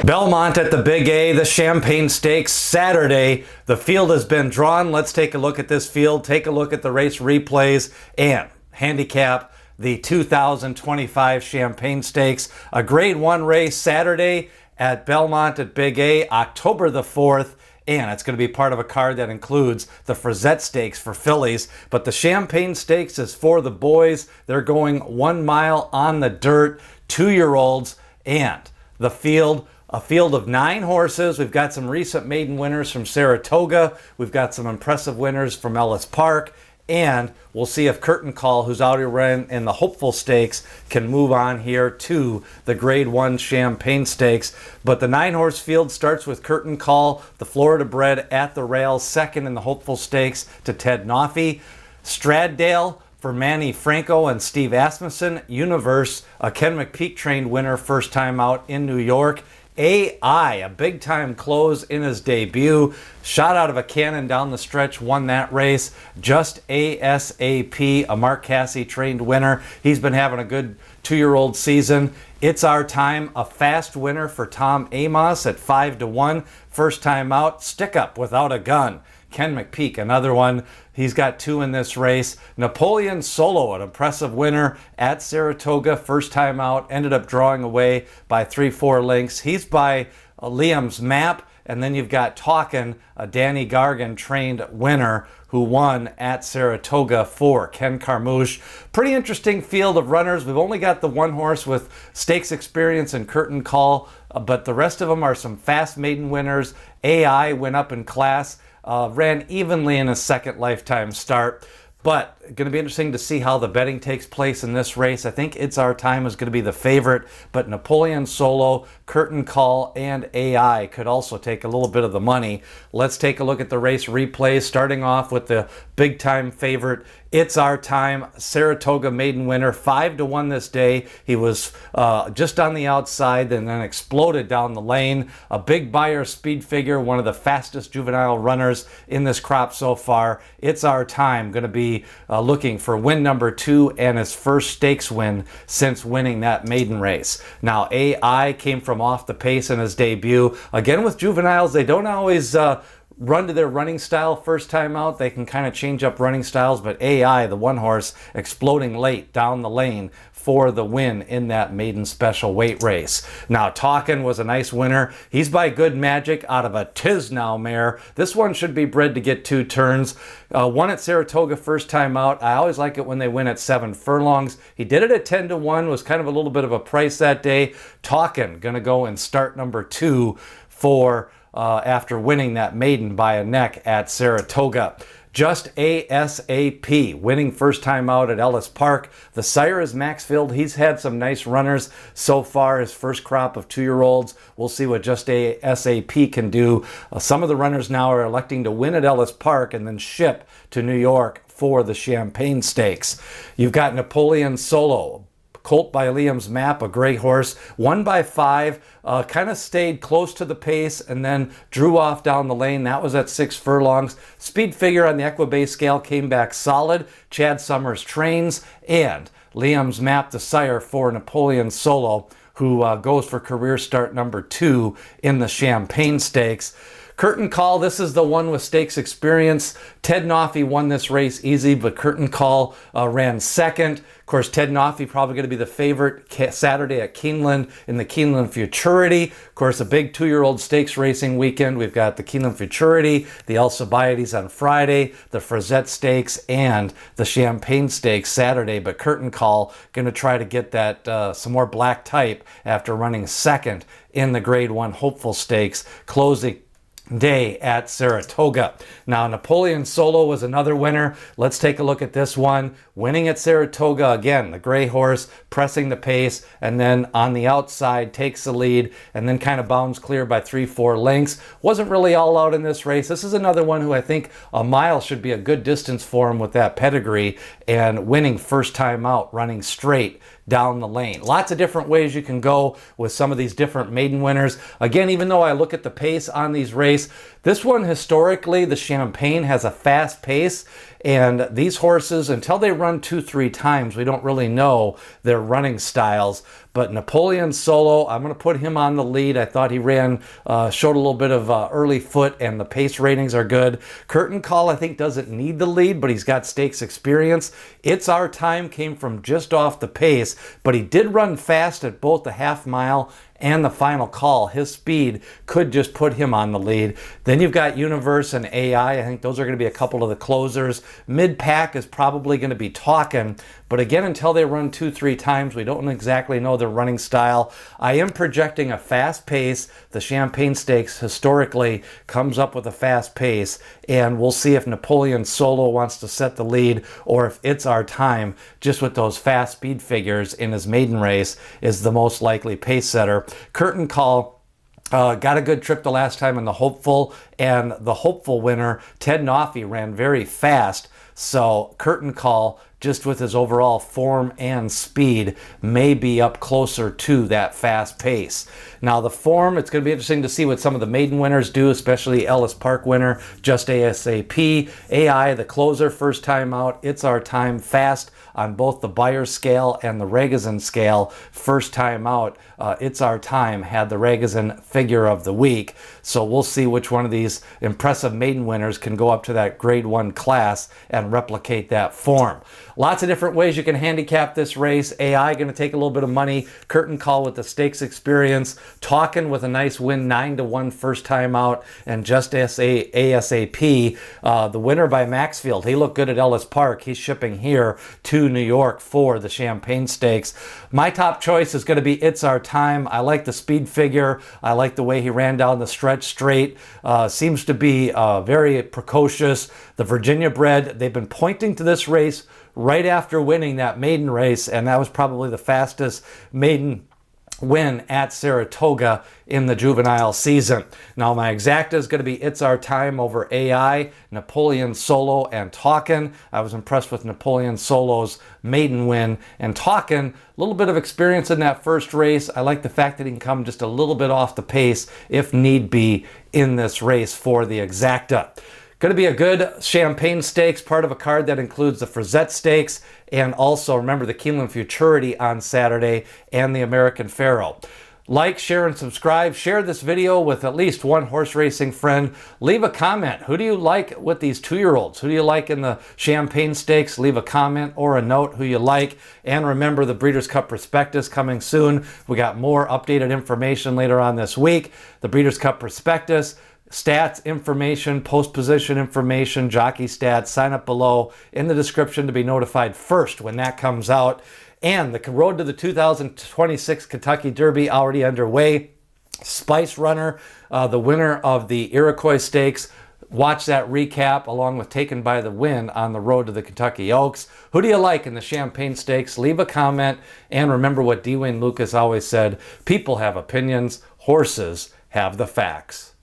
Belmont at the Big A, the Champagne Stakes, Saturday. The field has been drawn. Let's take a look at this field, take a look at the race replays, and handicap the 2025 Champagne Stakes. A Grade 1 race Saturday at Belmont at Big A, October the 4th. And it's going to be part of a card that includes the Frazette Stakes for fillies. But the Champagne Stakes is for the boys. They're going 1 mile on the dirt, 2-year-olds, and the field, a field of 9 horses. We've got some recent maiden winners from Saratoga. We've got some impressive winners from Ellis Park. And we'll see if Curtain Call, who's out here in the Hopeful Stakes, can move on here to the Grade 1 Champagne Stakes. But the 9-horse field starts with Curtain Call, the Florida bred at the rails, second in the Hopeful Stakes to Ted Noffey. Straddale for Manny Franco and Steve Asmussen. Universe, a Ken McPeek trained winner, first time out in New York. AI, a big time close in his debut, shot out of a cannon down the stretch, won that race. Just ASAP, a Mark Casse trained winner. He's been having a good 2-year-old season. It's Our Time, a fast winner for Tom Amos at 5-1. First time out. Stick Up Without a Gun, Ken McPeek, another one. He's got 2 in this race. Napoleon Solo, an impressive winner at Saratoga, first time out, ended up drawing away by 3-4 lengths. He's by Liam's Map. And then you've got Talkin', a Danny Gargan trained winner who won at Saratoga for Ken Carmouche. Pretty interesting field of runners. We've only got the 1 horse with stakes experience and Curtain Call, but the rest of them are some fast maiden winners. AI went up in class. Ran evenly in his second lifetime start, but going to be interesting to see how the betting takes place in this race. I think It's Our Time is going to be the favorite, but Napoleon Solo, Curtain Call, and AI could also take a little bit of the money. Let's take a look at the race replays, starting off with the big time favorite, It's Our Time, Saratoga maiden winner, 5-1 this day. He was just on the outside and then exploded down the lane. A big Beyer speed figure, one of the fastest juvenile runners in this crop so far. It's Our Time going to be looking for win number 2 and his first stakes win since winning that maiden race. Now AI came from off the pace in his debut. Again, with juveniles, they don't always run to their running style first time out. They can kind of change up running styles, but AI, the 1 horse, exploding late down the lane for the win in that maiden special weight race. Now Talkin' was a nice winner. He's by Good Magic out of a Tisnow mare. This one should be bred to get 2 turns. Won at Saratoga first time out. I always like it when they win at 7 furlongs. He did it at 10-1, was kind of a little bit of a price that day. Talkin' gonna go in start number 2 for after winning that maiden by a neck at Saratoga. Just ASAP, winning first time out at Ellis Park. The sire is Maxfield. He's had some nice runners so far, his first crop of 2-year-olds. We'll see what Just ASAP can do. Some of the runners now are electing to win at Ellis Park and then ship to New York for the Champagne Stakes. You've got Napoleon Solo, colt by Liam's Map, a great horse, won by 5, kind of stayed close to the pace and then drew off down the lane. That was at 6 furlongs. Speed figure on the Equibase scale came back solid. Chad Summers trains, and Liam's Map, the sire for Napoleon Solo, who goes for career start number 2 in the Champagne Stakes. Curtain Call, this is the one with stakes experience. Ted Noffey won this race easy, but Curtain Call ran second. Of course, Ted Noffey probably going to be the favorite Saturday at Keeneland in the Keeneland Futurity. Of course, a big 2-year-old stakes racing weekend. We've got the Keeneland Futurity, the Alcibiades on Friday, the Frazette Stakes, and the Champagne Stakes Saturday. But Curtain Call going to try to get that some more black type after running second in the Grade 1 Hopeful Stakes, closing day at Saratoga. Now Napoleon Solo was another winner. Let's take a look at this one. Winning at Saratoga again, the gray horse pressing the pace, and then on the outside takes the lead and then kind of bounds clear by 3-4 lengths. Wasn't really all out in this race. This is another one who I think a mile should be a good distance for him with that pedigree, and winning first time out, running straight down the lane. Lots of different ways you can go with some of these different maiden winners. Again, even though I look at the pace on these races, race. This one, historically, the Champagne has a fast pace, and these horses, until they run 2-3 times, we don't really know their running styles. But Napoleon Solo, I'm going to put him on the lead. I thought he ran, showed a little bit of early foot, and the pace ratings are good. Curtain Call, I think, doesn't need the lead, but he's got stakes experience. It's Our Time came from just off the pace, but he did run fast at both the half mile and the final call. His speed could just put him on the lead. Then you've got Universe and AI. I think those are going to be a couple of the closers. Mid-pack is probably going to be Talkin', but again, until they run 2-3 times, we don't exactly know their running style. I am projecting a fast pace. The Champagne Stakes historically comes up with a fast pace, and we'll see if Napoleon Solo wants to set the lead or if It's Our Time, just with those fast speed figures in his maiden race, is the most likely pace setter. Curtain Call got a good trip the last time in the Hopeful, and the Hopeful winner, Ted Noffey, ran very fast. So Curtain Call, just with his overall form and speed, may be up closer to that fast pace. Now the form, it's going to be interesting to see what some of the maiden winners do, especially Ellis Park winner, Just ASAP. AI, the closer, first time out. It's Our Time, fast on both the Beyer scale and the Ragozin scale. First time out, It's Our Time had the Ragozin figure of the week. So we'll see which one of these impressive maiden winners can go up to that grade 1 class and replicate that form. Lots of different ways you can handicap this race. AI going to take a little bit of money. Curtain Call with the stakes experience. Talkin' with a nice win, 9-1 first time out. And Just ASAP, the winner by Maxfield. He looked good at Ellis Park. He's shipping here to New York for the Champagne Stakes. My top choice is going to be It's Our Time. I like the speed figure. I like the way he ran down the stretch straight. Seems to be very precocious. The Virginia bred, they've been pointing to this race right after winning that maiden race, and that was probably the fastest maiden win at Saratoga in the juvenile season. Now my exacta is going to be It's Our Time over AI, Napoleon Solo, and Talkin'. I was impressed with Napoleon Solo's maiden win, and Talkin', a little bit of experience in that first race. I like the fact that he can come just a little bit off the pace if need be in this race for the exacta. Going to be a good Champagne Stakes, part of a card that includes the Frizette Stakes, and also remember the Keeneland Futurity on Saturday and the American Pharoah. Like, share, and subscribe. Share this video with at least one horse racing friend. Leave a comment. Who do you like with these 2-year-olds? Who do you like in the Champagne Stakes? Leave a comment or a note who you like. And remember the Breeders' Cup Prospectus coming soon. We got more updated information later on this week. The Breeders' Cup Prospectus, stats information, post position information, jockey stats. Sign up below in the description to be notified first when that comes out. And the road to the 2026 Kentucky Derby already underway. Spice Runner, the winner of the Iroquois Stakes. Watch that recap along with Taken by the Win on the road to the Kentucky Oaks. Who do you like in the Champagne Stakes? Leave a comment. And remember what D. Wayne Lucas always said, people have opinions, horses have the facts.